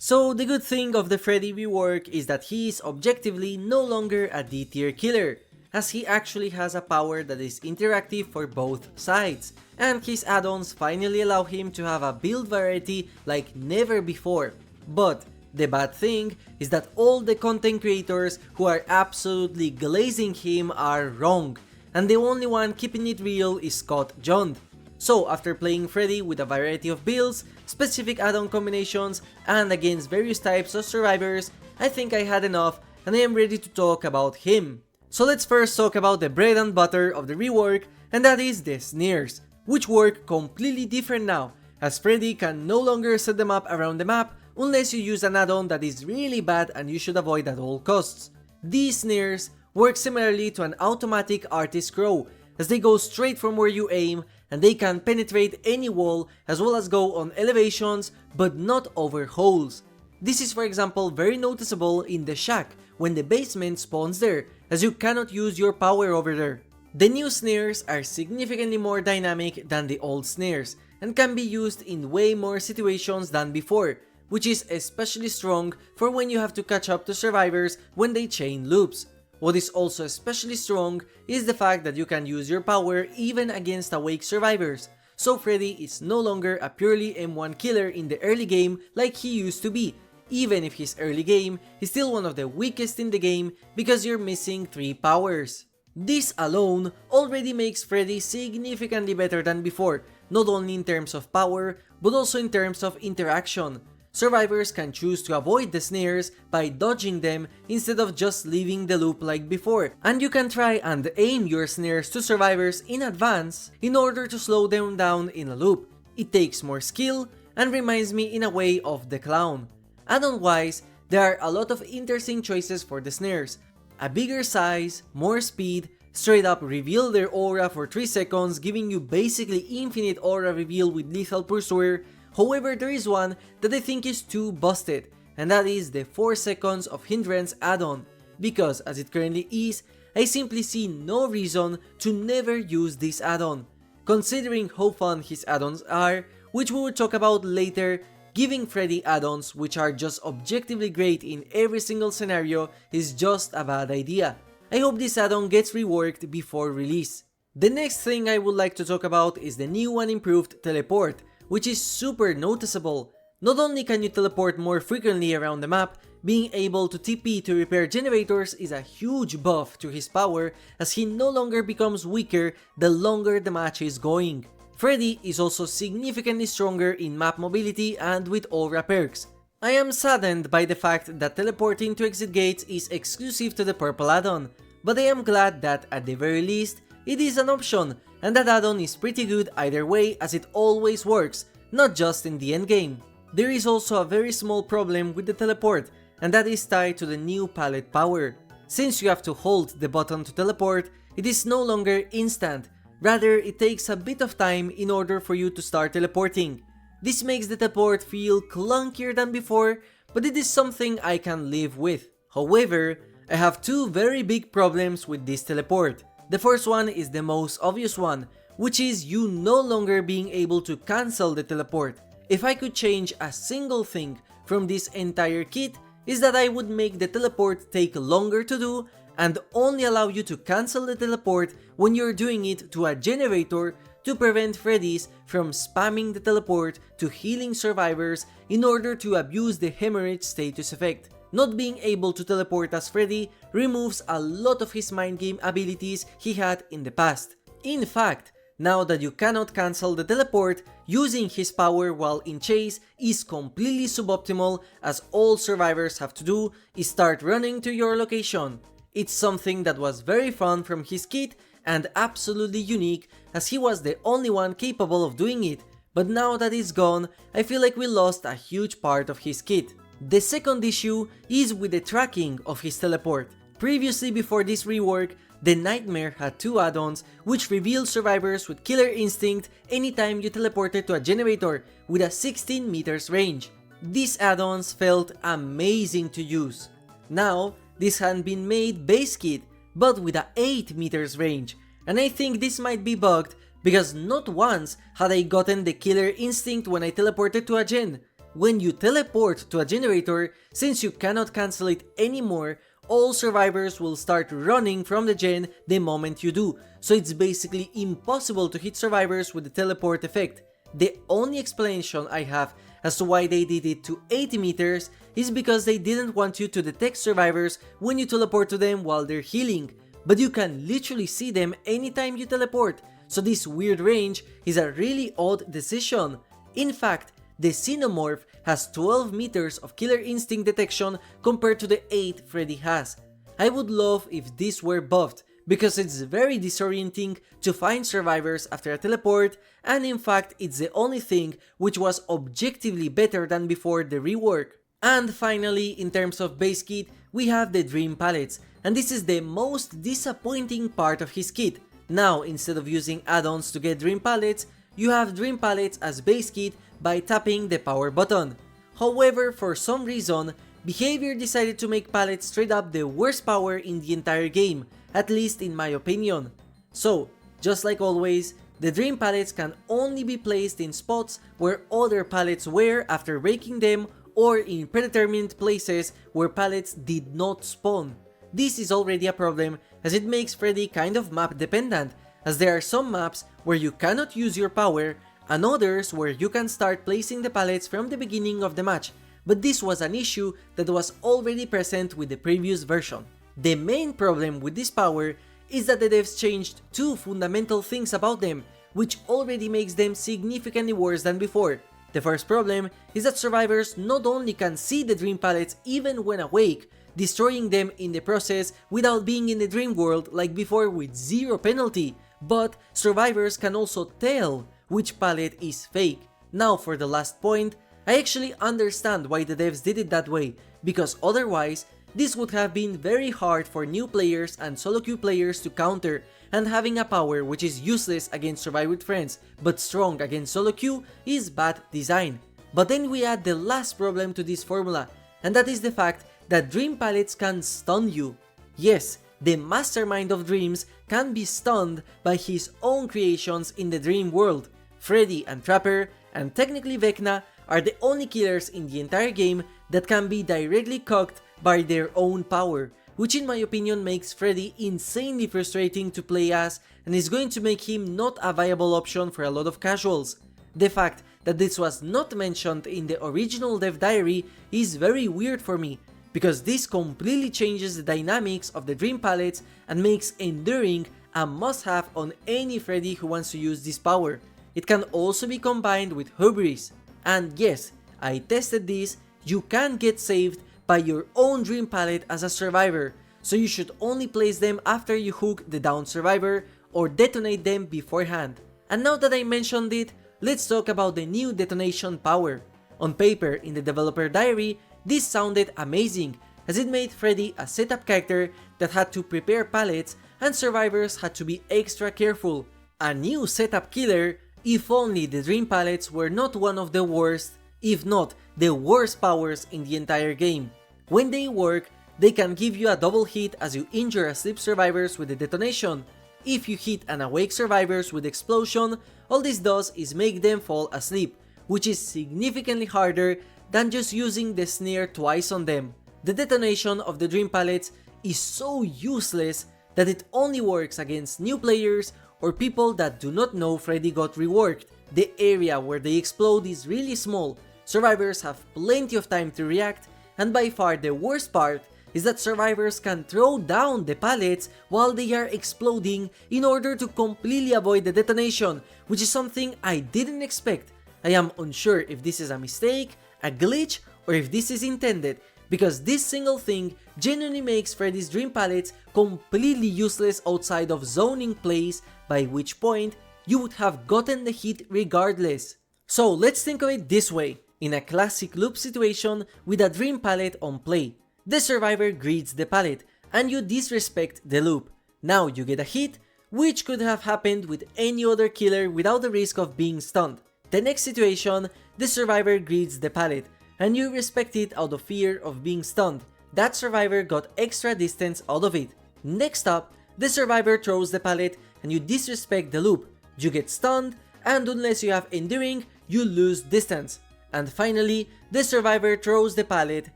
So the good thing of the Freddy rework is that he is objectively no longer a D tier killer, as he actually has a power that is interactive for both sides, and his add-ons finally allow him to have a build variety like never before. But the bad thing is that all the content creators who are absolutely glazing him are wrong, and the only one keeping it real is Scott John. So after playing Freddy with a variety of builds, specific add-on combinations, and against various types of survivors, I think I had enough and I am ready to talk about him. So let's first talk about the bread and butter of the rework, and that is the snares, which work completely different now, as Freddy can no longer set them up around the map unless you use an add-on that is really bad and you should avoid at all costs. These snares work similarly to an automatic artist crow, as they go straight from where you aim and they can penetrate any wall as well as go on elevations but not over holes. This is for example very noticeable in the shack when the basement spawns there, as you cannot use your power over there. The new snares are significantly more dynamic than the old snares and can be used in way more situations than before, which is especially strong for when you have to catch up to survivors when they chain loops. What is also especially strong is the fact that you can use your power even against awake survivors, so Freddy is no longer a purely M1 killer in the early game like he used to be, even if his early game is still one of the weakest in the game because you're missing 3 powers. This alone already makes Freddy significantly better than before, not only in terms of power but also in terms of interaction. Survivors can choose to avoid the snares by dodging them instead of just leaving the loop like before, and you can try and aim your snares to survivors in advance in order to slow them down in a loop. It takes more skill and reminds me in a way of the clown. Add-on wise, there are a lot of interesting choices for the snares. A bigger size, more speed, straight up reveal their aura for 3 seconds, giving you basically infinite aura reveal with lethal pursuer. However, there is one that I think is too busted, and that is the 4 seconds of hindrance add-on, because as it currently is, I simply see no reason to never use this add-on. Considering how fun his add-ons are, which we will talk about later, giving Freddy add-ons which are just objectively great in every single scenario is just a bad idea. I hope this add-on gets reworked before release. The next thing I would like to talk about is the new and improved teleport, which is super noticeable. Not only can you teleport more frequently around the map, being able to TP to repair generators is a huge buff to his power, as he no longer becomes weaker the longer the match is going. Freddy is also significantly stronger in map mobility and with aura perks. I am saddened by the fact that teleporting to exit gates is exclusive to the purple add-on, but I am glad that at the very least it is an option, and that add-on is pretty good either way as it always works, not just in the endgame. There is also a very small problem with the teleport, and that is tied to the new pallet power. Since you have to hold the button to teleport, it is no longer instant, rather it takes a bit of time in order for you to start teleporting. This makes the teleport feel clunkier than before, but it is something I can live with. However, I have 2 very big problems with this teleport. The first one is the most obvious one, which is you no longer being able to cancel the teleport. If I could change a single thing from this entire kit, is that I would make the teleport take longer to do and only allow you to cancel the teleport when you're doing it to a generator to prevent Freddy's from spamming the teleport to healing survivors in order to abuse the hemorrhage status effect. Not being able to teleport as Freddy removes a lot of his mind game abilities he had in the past. In fact, now that you cannot cancel the teleport, using his power while in chase is completely suboptimal, as all survivors have to do is start running to your location. It's something that was very fun from his kit and absolutely unique, as he was the only one capable of doing it, but now that it's gone, I feel like we lost a huge part of his kit. The second issue is with the tracking of his teleport. Previously, before this rework, the Nightmare had 2 add-ons which reveal survivors with Killer Instinct anytime you teleported to a generator with a 16 meters range. These add-ons felt amazing to use. Now, this had been made base kit, but with a 8 meters range, and I think this might be bugged because not once had I gotten the Killer Instinct when I teleported to a gen. When you teleport to a generator, since you cannot cancel it anymore, all survivors will start running from the gen the moment you do, so it's basically impossible to hit survivors with the teleport effect. The only explanation I have as to why they did it to 80 meters is because they didn't want you to detect survivors when you teleport to them while they're healing, but you can literally see them anytime you teleport, so this weird range is a really odd decision. In fact, the Xenomorph has 12 meters of Killer Instinct detection compared to the 8 Freddy has. I would love if this were buffed, because it's very disorienting to find survivors after a teleport, and in fact it's the only thing which was objectively better than before the rework. And finally, in terms of base kit, we have the Dream Pallets, and this is the most disappointing part of his kit. Now, instead of using add-ons to get Dream Pallets, you have Dream Pallets as base kit by tapping the power button. However, for some reason, Behavior decided to make pallets straight up the worst power in the entire game, at least in my opinion. So, just like always, the Dream Pallets can only be placed in spots where other pallets were after breaking them, or in predetermined places where pallets did not spawn. This is already a problem, as it makes Freddy kind of map dependent, as there are some maps where you cannot use your power, and others where you can start placing the pallets from the beginning of the match, but this was an issue that was already present with the previous version. The main problem with this power is that the devs changed two fundamental things about them, which already makes them significantly worse than before. The first problem is that survivors not only can see the Dream Pallets even when awake, destroying them in the process without being in the dream world like before with zero penalty, but survivors can also tell which pallet is fake. Now for the last point, I actually understand why the devs did it that way, because otherwise this would have been very hard for new players and solo queue players to counter, and having a power which is useless against Survive with Friends but strong against solo queue is bad design. But then we add the last problem to this formula, and that is the fact that Dream Pallets can stun you. Yes, the mastermind of dreams can be stunned by his own creations in the dream world. Freddy and Trapper, and technically Vecna, are the only killers in the entire game that can be directly cocked by their own power, which in my opinion makes Freddy insanely frustrating to play as and is going to make him not a viable option for a lot of casuals. The fact that this was not mentioned in the original dev diary is very weird for me, because this completely changes the dynamics of the Dream Pallets and makes Enduring a must-have on any Freddy who wants to use this power. It can also be combined with Hubris. And yes, I tested this, you can get saved by your own Dream Pallet as a survivor, so you should only place them after you hook the down survivor or detonate them beforehand. And now that I mentioned it, let's talk about the new detonation power. On paper, in the developer diary, this sounded amazing, as it made Freddy a setup character that had to prepare pallets and survivors had to be extra careful. A new setup killer, if only the Dream Pallets were not one of the worst, if not the worst powers in the entire game. When they work, they can give you a double hit as you injure asleep survivors with the detonation. If you hit an awake survivors with explosion, all this does is make them fall asleep, which is significantly harder than just using the snare twice on them. The detonation of the Dream Pallets is so useless that it only works against new players or people that do not know Freddy got reworked. The area where they explode is really small, survivors have plenty of time to react, and by far the worst part is that survivors can throw down the pallets while they are exploding in order to completely avoid the detonation, which is something I didn't expect. I am unsure if this is a mistake, a glitch, or if this is intended, because this single thing genuinely makes Freddy's Dream Pallets completely useless outside of zoning plays, by which point you would have gotten the hit regardless. So let's think of it this way. In a classic loop situation with a Dream Pallet on play, the survivor greets the pallet and you disrespect the loop. Now you get a hit, which could have happened with any other killer without the risk of being stunned. The next situation, the survivor greets the pallet and you respect it out of fear of being stunned. That survivor got extra distance out of it. Next up, the survivor throws the pallet and you disrespect the loop. You get stunned, and unless you have Enduring, you lose distance. And finally, the survivor throws the pallet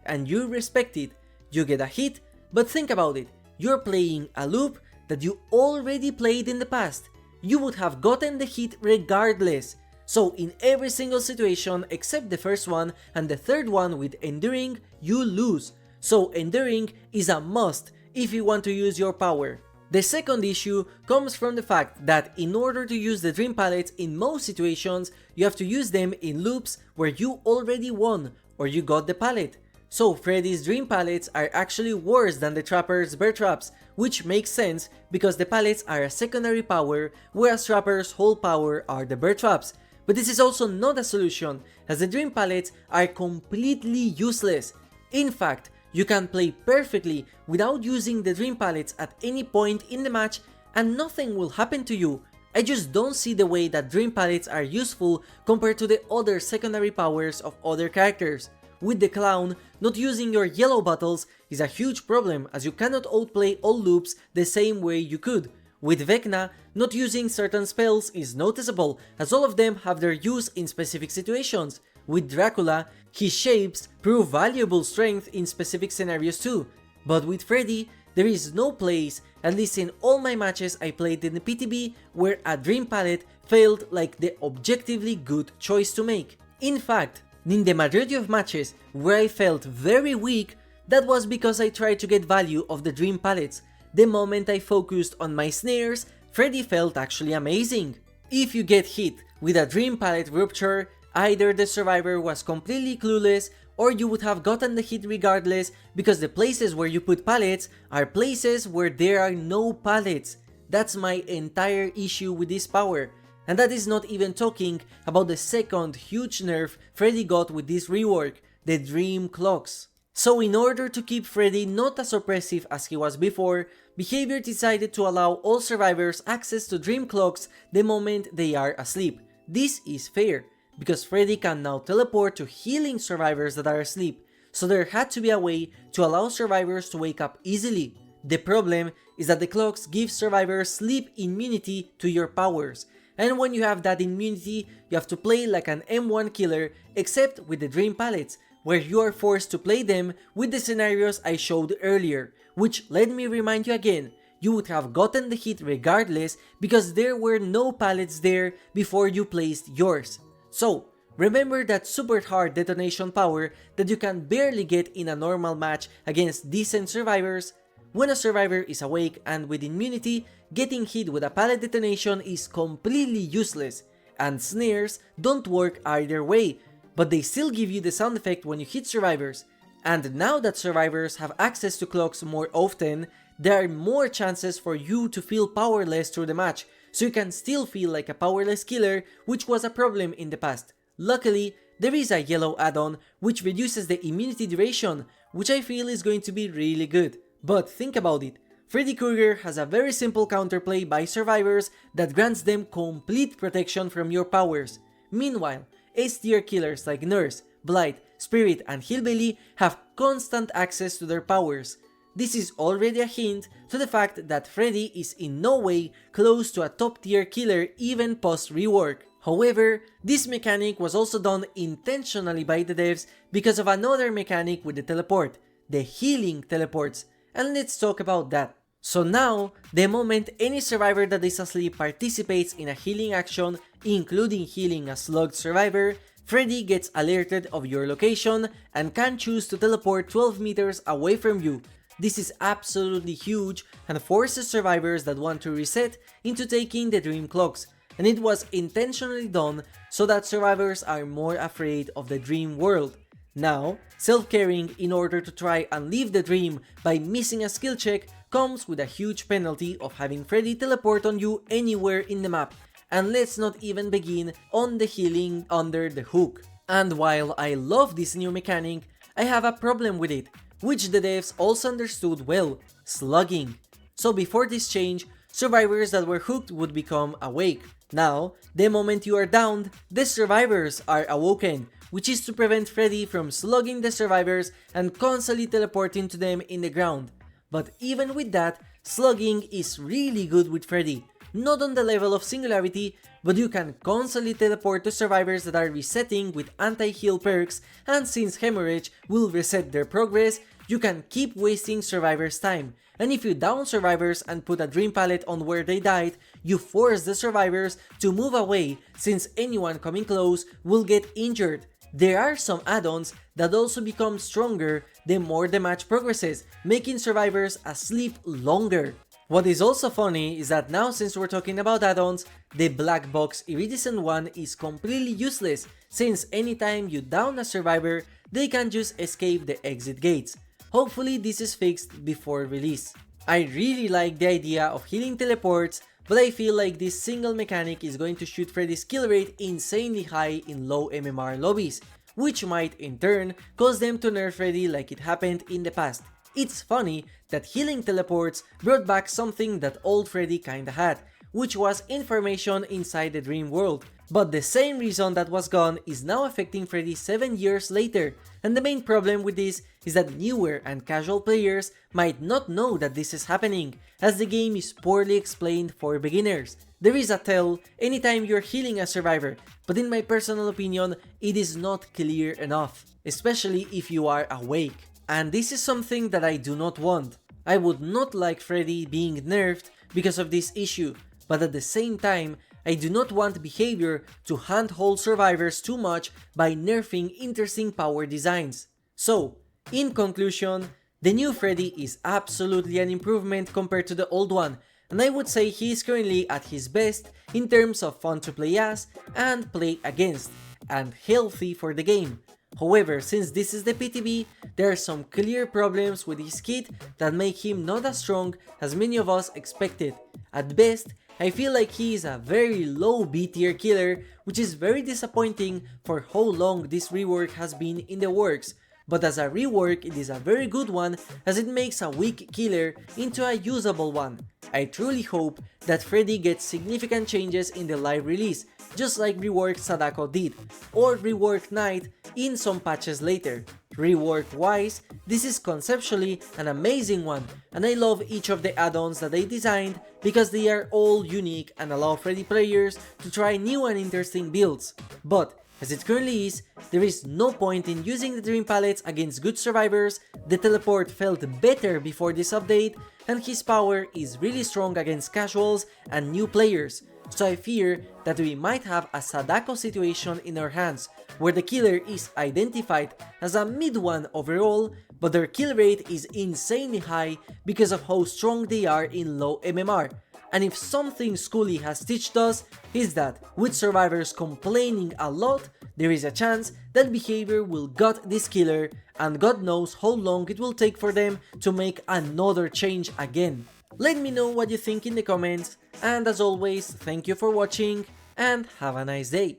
and you respect it. You get a hit, but think about it, you're playing a loop that you already played in the past. You would have gotten the hit regardless. So in every single situation except the first one and the third one with enduring, you lose. So enduring is a must if you want to use your power. The second issue comes from the fact that in order to use the Dream Pallets in most situations, you have to use them in loops where you already won or you got the pallet. So Freddy's Dream Pallets are actually worse than the Trapper's Bear Traps, which makes sense because the pallets are a secondary power, whereas Trapper's whole power are the Bear Traps. But this is also not a solution, as the Dream Pallets are completely useless. In fact, you can play perfectly without using the Dream Pallets at any point in the match and nothing will happen to you. I just don't see the way that Dream Pallets are useful compared to the other secondary powers of other characters. With the Clown, not using your yellow bottles is a huge problem as you cannot outplay all loops the same way you could. With Vecna, not using certain spells is noticeable as all of them have their use in specific situations. With Dracula, his shapes prove valuable strength in specific scenarios too. But with Freddy, there is no place, at least in all my matches I played in the PTB, where a Dream Pallet felt like the objectively good choice to make. In fact, in the majority of matches where I felt very weak, that was because I tried to get value of the Dream Pallets. The moment I focused on my snares, Freddy felt actually amazing. If you get hit with a Dream Pallet rupture, either the survivor was completely clueless or you would have gotten the hit regardless because the places where you put pallets are places where there are no pallets. That's my entire issue with this power. And that is not even talking about the second huge nerf Freddy got with this rework, the Dream Clocks. So in order to keep Freddy not as oppressive as he was before, Behavior decided to allow all survivors access to Dream Clocks the moment they are asleep. This is fair, because Freddy can now teleport to healing survivors that are asleep, so there had to be a way to allow survivors to wake up easily. The problem is that the clocks give survivors sleep immunity to your powers, and when you have that immunity, you have to play like an M1 killer except with the Dream Pallets, where you are forced to play them with the scenarios I showed earlier, which, let me remind you again, you would have gotten the hit regardless because there were no pallets there before you placed yours. So, remember that super hard detonation power that you can barely get in a normal match against decent survivors? When a survivor is awake and with immunity, getting hit with a pallet detonation is completely useless, and snares don't work either way, but they still give you the sound effect when you hit survivors. And now that survivors have access to clocks more often, there are more chances for you to feel powerless through the match, so you can still feel like a powerless killer, which was a problem in the past. Luckily, there is a yellow add-on which reduces the immunity duration, which I feel is going to be really good. But think about it, Freddy Krueger has a very simple counterplay by survivors that grants them complete protection from your powers. Meanwhile, S-tier killers like Nurse, Blight, Spirit, and Hillbilly have constant access to their powers. This is already a hint to the fact that Freddy is in no way close to a top tier killer even post rework. However, this mechanic was also done intentionally by the devs because of another mechanic with the teleport, the healing teleports, and let's talk about that. So now, the moment any survivor that is asleep participates in a healing action, including healing a slugged survivor, Freddy gets alerted of your location and can choose to teleport 12 meters away from you. This is absolutely huge and forces survivors that want to reset into taking the Dream Clocks, and it was intentionally done so that survivors are more afraid of the dream world. Now, self-caring in order to try and leave the dream by missing a skill check comes with a huge penalty of having Freddy teleport on you anywhere in the map, and let's not even begin on the healing under the hook. And while I love this new mechanic, I have a problem with it, which the devs also understood well: slugging. So before this change, survivors that were hooked would become awake. Now, the moment you are downed, the survivors are awoken, which is to prevent Freddy from slugging the survivors and constantly teleporting to them in the ground. But even with that, slugging is really good with Freddy. Not on the level of Singularity, but you can constantly teleport to survivors that are resetting with anti-heal perks, and since hemorrhage will reset their progress, you can keep wasting survivors' time. And if you down survivors and put a Dream Pallet on where they died, you force the survivors to move away since anyone coming close will get injured. There are some add-ons that also become stronger the more the match progresses, making survivors asleep longer. What is also funny is that now, since we're talking about add-ons, the black box iridescent one is completely useless, since anytime you down a survivor, they can just escape the exit gates. Hopefully this is fixed before release. I really like the idea of healing teleports, but I feel like this single mechanic is going to shoot Freddy's kill rate insanely high in low MMR lobbies, which might in turn cause them to nerf Freddy like it happened in the past. It's funny that healing teleports brought back something that old Freddy kinda had, which was information inside the dream world. But the same reason that was gone is now affecting Freddy 7 years later, and the main problem with this is that newer and casual players might not know that this is happening, as the game is poorly explained for beginners. There is a tell anytime you're healing a survivor, but in my personal opinion, it is not clear enough, especially if you are awake. And this is something that I do not want. I would not like Freddy being nerfed because of this issue, but at the same time, I do not want behavior to handhold survivors too much by nerfing interesting power designs. So, in conclusion, the new Freddy is absolutely an improvement compared to the old one, and I would say he is currently at his best in terms of fun to play as and play against, and healthy for the game. However, since this is the PTB, there are some clear problems with his kit that make him not as strong as many of us expected. At best, I feel like he is a very low B tier killer, which is very disappointing for how long this rework has been in the works, but as a rework it is a very good one as it makes a weak killer into a usable one. I truly hope that Freddy gets significant changes in the live release, just like Rework Sadako did, or Rework Night in some patches later. Rework wise, this is conceptually an amazing one, and I love each of the add-ons that they designed because they are all unique and allow Freddy players to try new and interesting builds. But as it currently is, there is no point in using the Dream Pallets against good survivors. The teleport felt better before this update, and his power is really strong against casuals and new players. So I fear that we might have a Sadako situation in our hands, where the killer is identified as a mid one overall, but their kill rate is insanely high because of how strong they are in low MMR. And if something Scully has teached us is that with survivors complaining a lot, there is a chance that behavior will gut this killer, and God knows how long it will take for them to make another change again. Let me know what you think in the comments, and as always, thank you for watching and have a nice day.